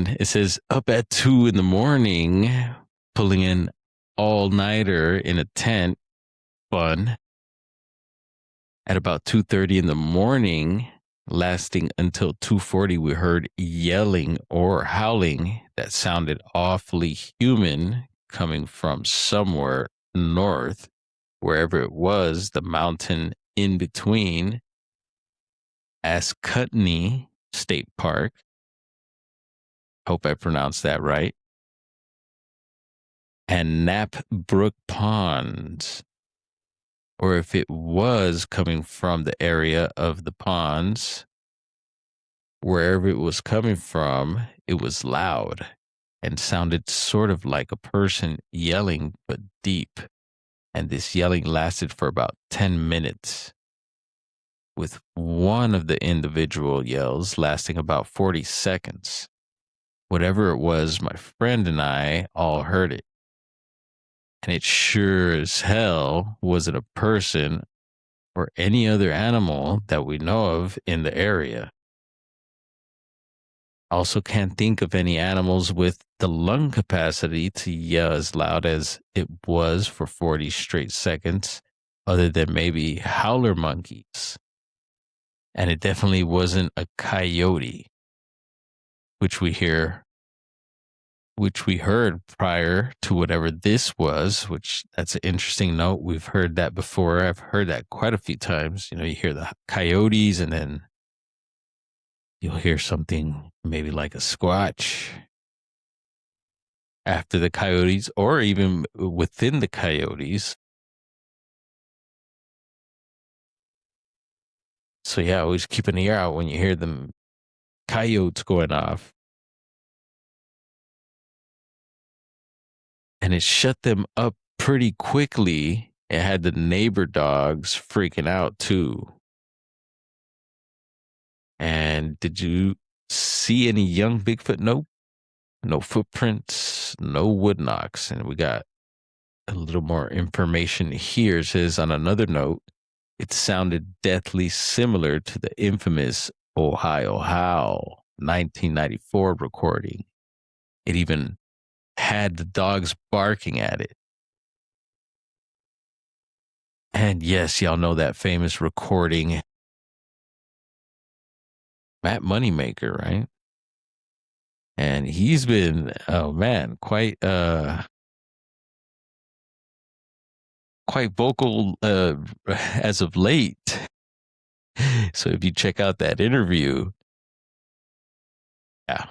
And it says up at 2 in the morning, pulling in all-nighter in a tent, fun. At about 2:30 in the morning, lasting until 2:40, we heard yelling or howling that sounded awfully human coming from somewhere north, wherever it was, the mountain in between Ascutney State Park. Hope I pronounced that right. And Knapp Brook Ponds. Or if it was coming from the area of the ponds, wherever it was coming from, it was loud and sounded sort of like a person yelling, but deep. And this yelling lasted for about 10 minutes, with one of the individual yells lasting about 40 seconds. Whatever it was, my friend and I all heard it. And it sure as hell wasn't a person or any other animal that we know of in the area. Also can't think of any animals with the lung capacity to yell as loud as it was for 40 straight seconds, other than maybe howler monkeys. And it definitely wasn't a coyote, which we heard prior to whatever this was, which that's an interesting note. We've heard that before. I've heard that quite a few times. You hear the coyotes and then you'll hear something maybe like a squatch after the coyotes or even within the coyotes. So yeah, always keep an ear out when you hear them coyotes going off. And it shut them up pretty quickly. It had the neighbor dogs freaking out too. And did you see any young Bigfoot? Nope. No footprints, no wood knocks. And we got a little more information here. It says on another note, it sounded deathly similar to the infamous Ohio Howl 1994 recording. It even had the dogs barking at it. And yes, y'all know that famous recording. Matt Moneymaker, right? And he's been, oh man, quite vocal as of late. So if you check out that interview, yeah,